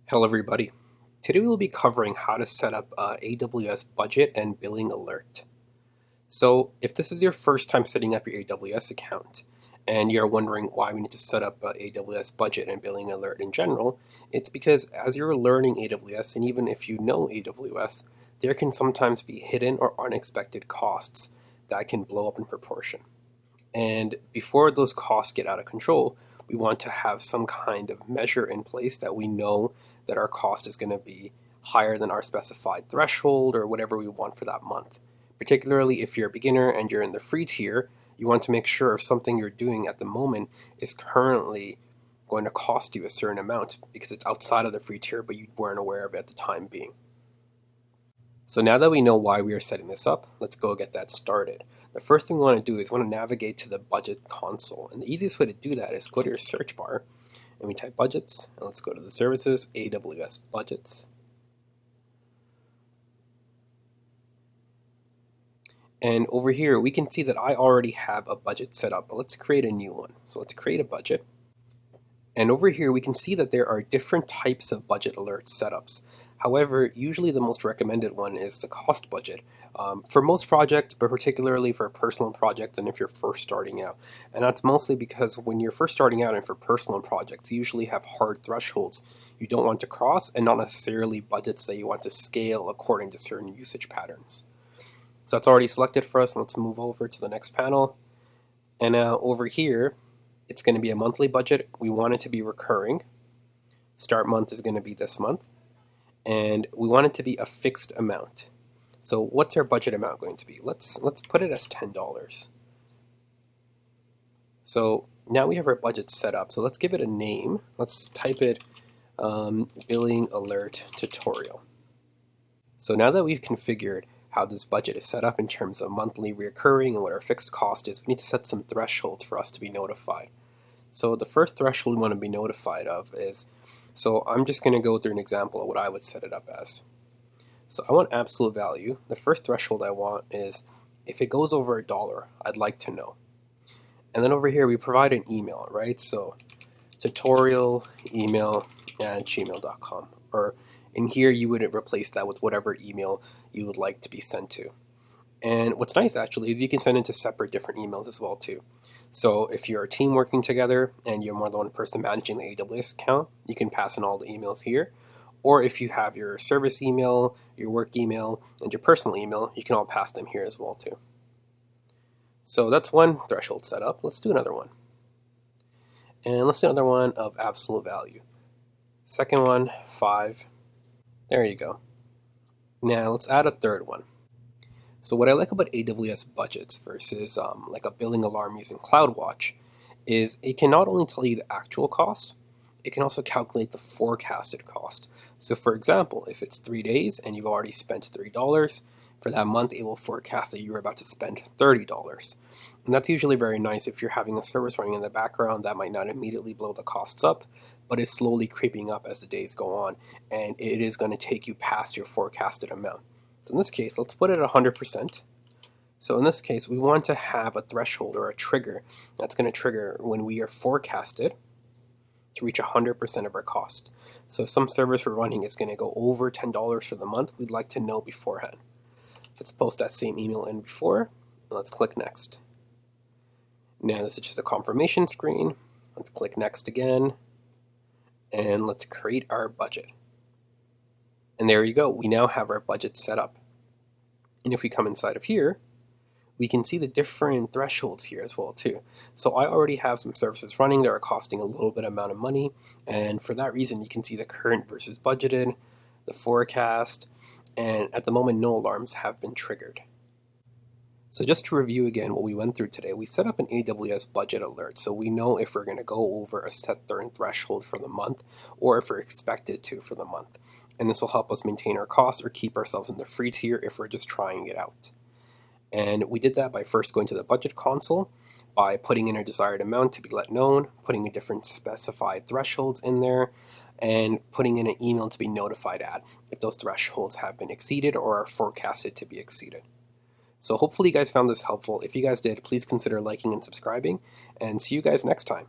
Hello everybody. Today we will be covering how to set up a AWS budget and billing alert. So if this is your first time setting up your AWS account and you're wondering why we need to set up a AWS budget and billing alert in general, it's because as you're learning AWS, and even if you know AWS, there can sometimes be hidden or unexpected costs that can blow up in proportion. And before those costs get out of control, we want to have some kind of measure in place that we know that our cost is going to be higher than our specified threshold or whatever we want for that month. Particularly if you're a beginner and you're in the free tier, you want to make sure if something you're doing at the moment is currently going to cost you a certain amount because it's outside of the free tier, but you weren't aware of it at the time being. So now that we know why we are setting this up, let's go get that started. The first thing we want to do is we want to navigate to the budget console. And the easiest way to do that is go to your search bar and we type budgets, and let's go to the services, AWS budgets. And over here, we can see that I already have a budget set up, but let's create a new one. So let's create a budget. And over here, we can see that there are different types of budget alert setups. However, usually the most recommended one is the cost budget for most projects, but particularly for personal projects and if you're first starting out. And that's mostly because when you're first starting out and for personal projects, you usually have hard thresholds you don't want to cross and not necessarily budgets that you want to scale according to certain usage patterns. So that's already selected for us. Let's move over to the next panel. And now over here, it's going to be a monthly budget. We want it to be recurring. Start month is going to be this month. And we want it to be a fixed amount. So what's our budget amount going to be? Let's put it as $10. So now we have our budget set up. So let's give it a name. Let's type it billing alert tutorial. So now that we've configured how this budget is set up in terms of monthly recurring and what our fixed cost is, we need to set some thresholds for us to be notified. So the first threshold we want to be notified of is, so I'm just going to go through an example of what I would set it up as. So I want absolute value. The first threshold I want is if it goes over $1, I'd like to know. And then over here we provide an email, right? So tutorial email at gmail.com. Or in here you would replace that with whatever email you would like to be sent to. And what's nice actually is you can send it to separate different emails as well too. So if you're a team working together and you're more than one person managing the AWS account, you can pass in all the emails here. Or if you have your service email, your work email, and your personal email, you can all pass them here as well too. So that's one threshold set up. Let's do another one. And let's do another one of absolute value. Second one, 5. There you go. Now let's add a third one. So what I like about AWS budgets versus like a billing alarm using CloudWatch is it can not only tell you the actual cost, it can also calculate the forecasted cost. So for example, if it's 3 days and you've already spent $3, for that month it will forecast that you're about to spend $30. And that's usually very nice if you're having a service running in the background that might not immediately blow the costs up, but is slowly creeping up as the days go on, and it is going to take you past your forecasted amount. So in this case, let's put it at 100%. So in this case, we want to have a threshold or a trigger that's going to trigger when we are forecasted to reach 100% of our cost. So if some service we're running is going to go over $10 for the month, we'd like to know beforehand. Let's post that same email in before, and let's click next. Now this is just a confirmation screen. Let's click next again, and let's create our budget. And there you go, we now have our budget set up. And if we come inside of here, we can see the different thresholds here as well too. So I already have some services running that are costing a little bit amount of money, and for that reason you can see the current versus budgeted, the forecast, and at the moment no alarms have been triggered. So just to review again what we went through today, we set up an AWS budget alert so we know if we're going to go over a set certain threshold for the month or if we're expected to for the month. And this will help us maintain our costs or keep ourselves in the free tier if we're just trying it out. And we did that by first going to the budget console, by putting in a desired amount to be let known, putting the different specified thresholds in there, and putting in an email to be notified at if those thresholds have been exceeded or are forecasted to be exceeded. So hopefully you guys found this helpful. If you guys did, please consider liking and subscribing, and see you guys next time.